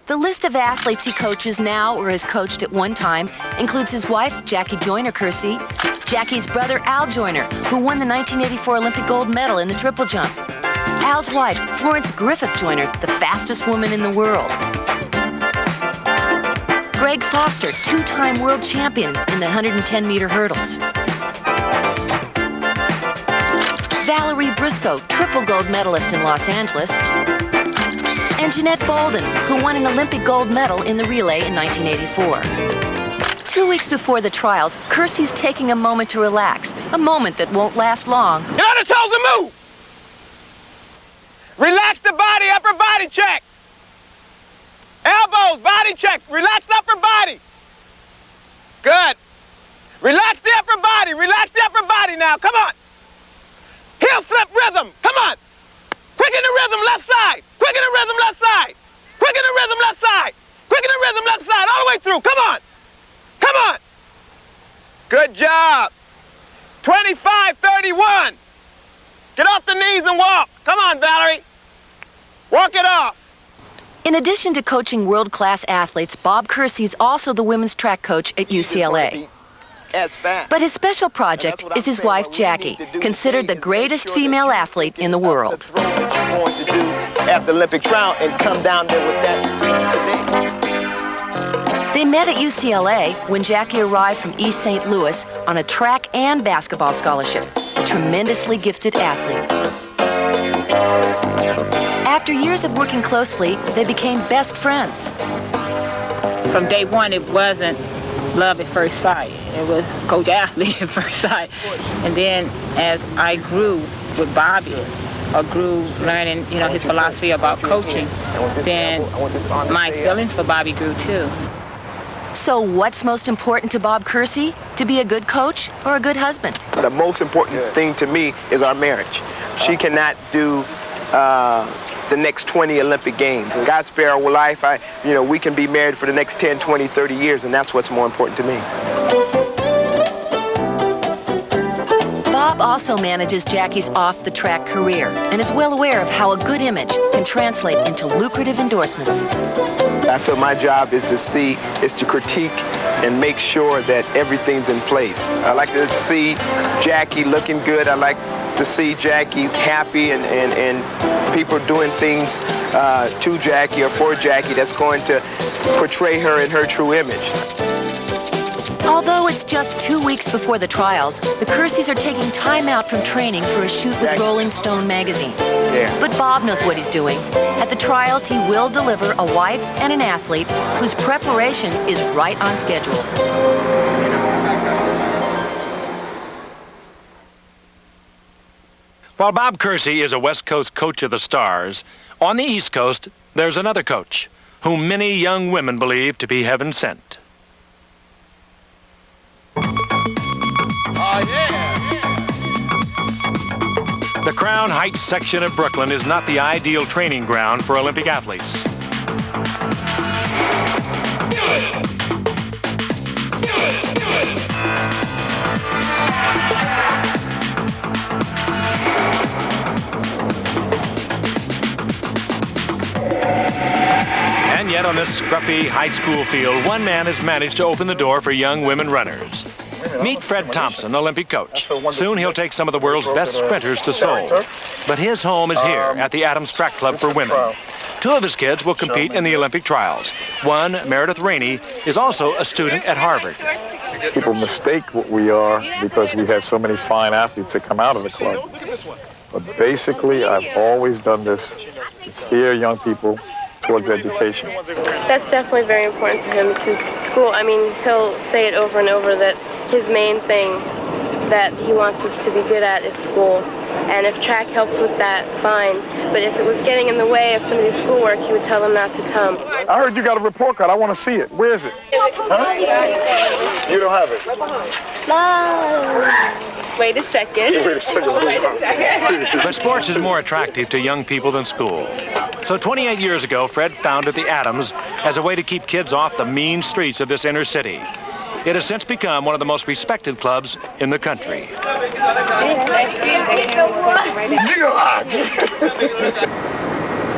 The list of athletes he coaches now or has coached at one time includes his wife, Jackie JOYNER-KERSEE, Jackie's brother, Al Joyner, who won the 1984 Olympic gold medal in the triple jump, Al's wife, Florence Griffith Joyner, the fastest woman in the world, Greg Foster, two-time world champion in the 110-meter hurdles, Valerie BRISCO, triple gold medalist in Los Angeles, and Jeanette Bolden, who won an Olympic gold medal in the relay in 1984. 2 weeks before the trials, Kersee's taking a moment to relax, a moment that won't last long. Get on the toes and move! Relax the body, upper body check. Elbows, body check. Relax the upper body. Good. Relax the upper body. Relax the upper body now. Come on. Heel flip rhythm. Come on. Quicken the rhythm left side. Quicken the rhythm left side. Quicken the rhythm left side. Quicken the rhythm left side all the way through. Come on. Come on. Good job. 25-31. Get off the knees and walk. Come on, Valerie. Walk it off. In addition to coaching world-class athletes, Bob Kersee's also the women's track coach at UCLA. But his special project is his wife, Jackie, considered the greatest female athlete in the world. At the Olympic trial and come down there with that speech today. They met at UCLA when Jackie arrived from East St. Louis on a track and basketball scholarship, a tremendously gifted athlete. After years of working closely, they became best friends. From day one, it wasn't love at first sight. It was coach athlete at first sight. And then as I grew with Bobby, or grew learning, his philosophy about coaching, then my feelings for Bobby grew too. So what's most important to Bob Kersee? To be a good coach or a good husband? The most important thing to me is our marriage. She cannot do the next 20 Olympic Games. God spare our life, we can be married for the next 10, 20, 30 years, and that's what's more important to me. Bob also manages Jackie's off-the-track career and is well aware of how a good image can translate into lucrative endorsements. I feel my job is to critique and make sure that everything's in place. I like to see Jackie looking good. I like to see Jackie happy and people doing things to Jackie or for Jackie that's going to portray her in her true image. Although it's just 2 weeks before the trials, the Kersees are taking time out from training for a shoot with Rolling Stone magazine. Yeah. But Bob knows what he's doing. At the trials, he will deliver a wife and an athlete whose preparation is right on schedule. While Bob Kersee is a West Coast coach of the stars, on the East Coast, there's another coach, whom many young women believe to be heaven sent. Oh, yeah. The Crown Heights section of Brooklyn is not the ideal training ground for Olympic athletes. And yet on this scruffy high school field, one man has managed to open the door for young women runners. Meet Fred Thompson, Olympic coach. Soon he'll take some of the world's best sprinters to Seoul. But his home is here at the Adams Track Club for women. 2 of his kids will compete in the Olympic trials. One, MEREDITH RAINEY, is also a student at Harvard. People mistake what we are because we have so many fine athletes that come out of the club. But basically, I've always done this to steer young people towards education. That's definitely very important to him because school, he'll say it over and over that his main thing that he wants us to be good at is school. And if track helps with that, fine. But if it was getting in the way of somebody's schoolwork, he would tell them not to come. I heard you got a report card. I want to see it. Where is it? Huh? You don't have it? Wait a second. Wait a second. But sports is more attractive to young people than school. So 28 years ago, Fred founded the Adams as a way to keep kids off the mean streets of this inner city. It has since become one of the most respected clubs in the country.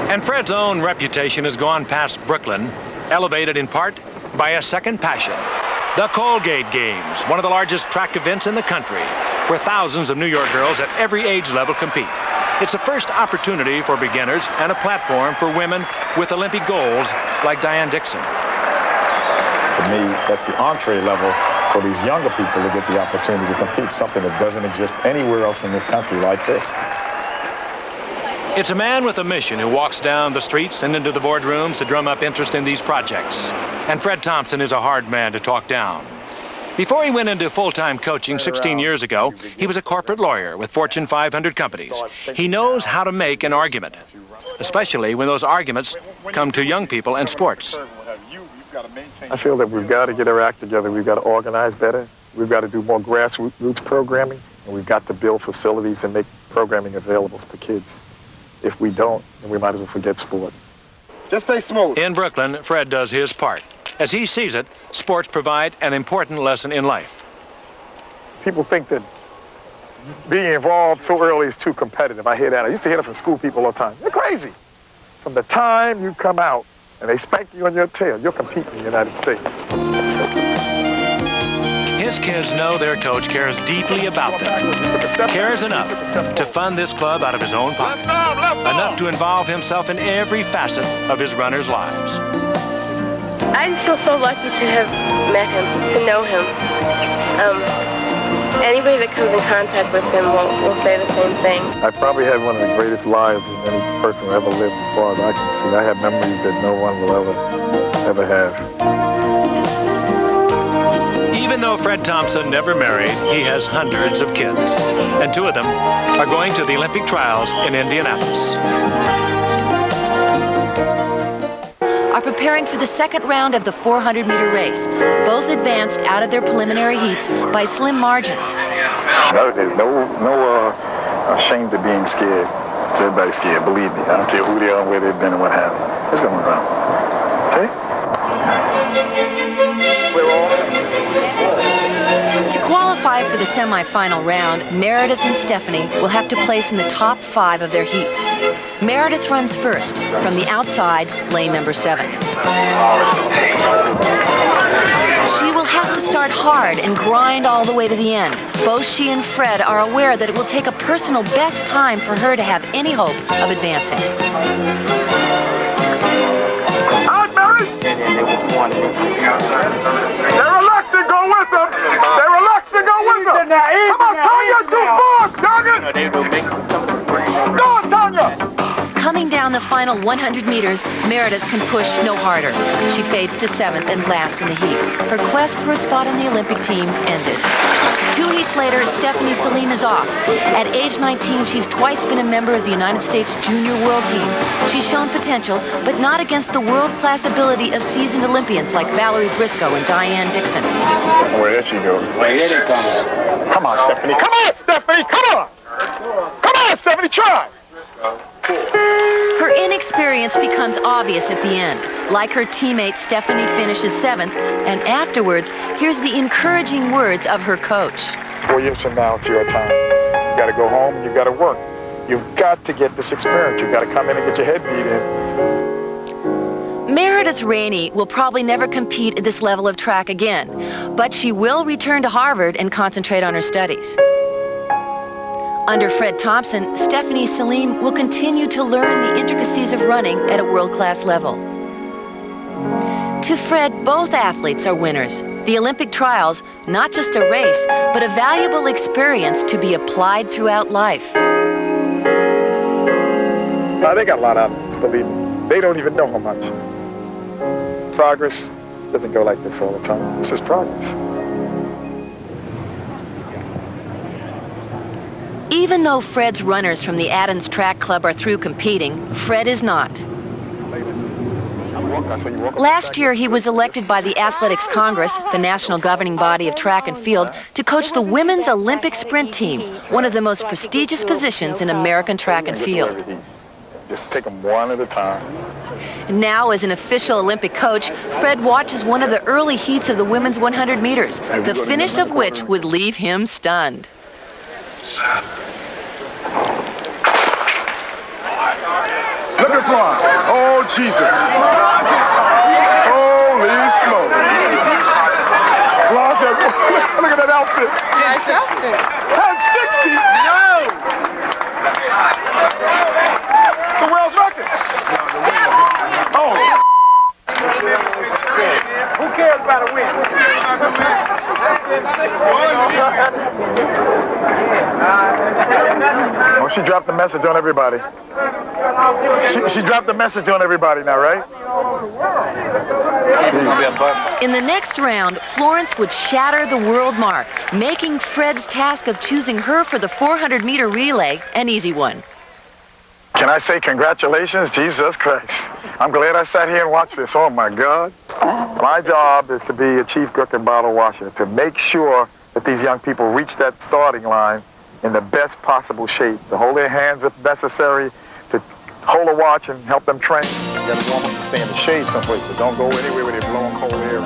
And Fred's own reputation has gone past Brooklyn, elevated in part by a second passion. The Colgate Games, one of the largest track events in the country, where thousands of New York girls at every age level compete. It's the first opportunity for beginners and a platform for women with Olympic goals like Diane Dixon. For me, that's the entree level for these younger people to get the opportunity to compete, something that doesn't exist anywhere else in this country like this. It's a man with a mission who walks down the streets and into the boardrooms to drum up interest in these projects. And Fred Thompson is a hard man to talk down. Before he went into full-time coaching 16 years ago, he was a corporate lawyer with Fortune 500 companies. He knows how to make an argument, especially when those arguments come to young people and sports. I feel that we've got to get our act together. We've got to organize better. We've got to do more grassroots programming, and we've got to build facilities and make programming available for kids. If we don't, then we might as well forget sport. Just stay smooth. In Brooklyn, Fred does his part. As he sees it, sports provide an important lesson in life. People think that being involved so early is too competitive. I hear that. I used to hear that from school people all the time. You're crazy. From the time you come out and they spank you on your tail, you'll compete in the United States. His kids know their coach cares deeply about them, cares enough to fund this club out of his own pocket, enough to involve himself in every facet of his runners' lives. I feel so lucky to have met him, to know him. Anybody that comes in contact with him will say the same thing. I probably had one of the greatest lives of any person who ever lived, as far as I can see. I have memories that no one will ever have. Even though Fred Thompson never married, he has hundreds of kids, and 2 of them are going to the Olympic trials in Indianapolis. Are preparing for the second round of the 400-meter race. Both advanced out of their preliminary heats by slim margins. No, there's no shame to being scared. So everybody's scared, believe me. I don't care who they are, where they've been, and what have you. It's going around. Okay? To qualify for the semifinal round, Meredith and Stephanie will have to place in the top 5 of their heats. Meredith runs first, from the outside, lane number 7. She will have to start hard and grind all the way to the end. Both she and Fred are aware that it will take a personal best time for her to have any hope of advancing. Out, Mary! They're relaxed and go with them! They're relaxed and go with them! Come on, Tanya, do more, Tanya! Go on, Tanya! Coming down the final 100 meters, Meredith can push no harder. She fades to 7th and last in the heat. Her quest for a spot on the Olympic team ended. 2 heats later, Stephanie Salim is off. At age 19, she's twice been a member of the United States Junior World Team. She's shown potential, but not against the world-class ability of seasoned Olympians like Valerie Briscoe and Diane Dixon. Where did she go? Come on, Stephanie. Come on, Stephanie. Come on. Come on, Stephanie. Try. Her inexperience becomes obvious at the end. Like her teammate, Stephanie finishes 7th, and afterwards, here's the encouraging words of her coach. 4 years from now, it's your time. You got to go home. You got to work. You've got to get this experience. You've got to come in and get your head beat in. Meredith Rainey will probably never compete at this level of track again, but she will return to Harvard and concentrate on her studies. Under Fred Thompson, Stephanie Salim will continue to learn the intricacies of running at a world-class level. To Fred, both athletes are winners. The Olympic trials, not just a race, but a valuable experience to be applied throughout life. They got a lot of athletes, believe me. They don't even know how much. Progress doesn't go like this all the time. This is progress. Even though Fred's runners from the Adams Track Club are through competing, Fred is not. Last year, he was elected by the Athletics Congress, the national governing body of track and field, to coach the women's Olympic sprint team, one of the most prestigious positions in American track and field. Just take them one at a time. Now, as an official Olympic coach, Fred watches one of the early heats of the women's 100 meters, the finish of which would leave him stunned. Look at Florence. Oh, Jesus. Holy smoke. Florence, look at that outfit. 1060. 1060? No. It's a world's record. Oh. Who cares about a win? Oh, she dropped the message on everybody. She dropped the message on everybody now, right? Jeez. In the next round, Florence would shatter the world mark, making Fred's task of choosing her for the 400-meter relay an easy one. Can I say congratulations? Jesus Christ. I'm glad I sat here and watched this. Oh, my God. My job is to be a chief cook and bottle washer, to make sure that these young people reach that starting line in the best possible shape, to hold their hands if necessary, to hold a watch and help them train. You gotta warm up to stay in the shade someplace, but don't go anywhere where they're blowing cold air.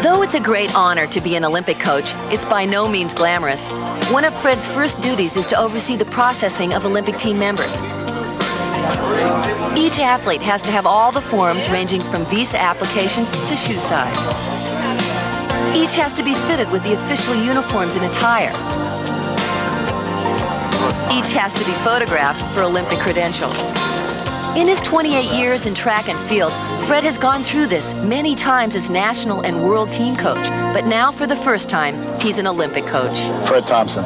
Though it's a great honor to be an Olympic coach, it's by no means glamorous. One of Fred's first duties is to oversee the processing of Olympic team members. Each athlete has to have all the forms ranging from visa applications to shoe size. Each has to be fitted with the official uniforms and attire. Each has to be photographed for Olympic credentials. In his 28 years in track and field, Fred has gone through this many times as national and world team coach, but now for the first time, he's an Olympic coach. Fred Thompson.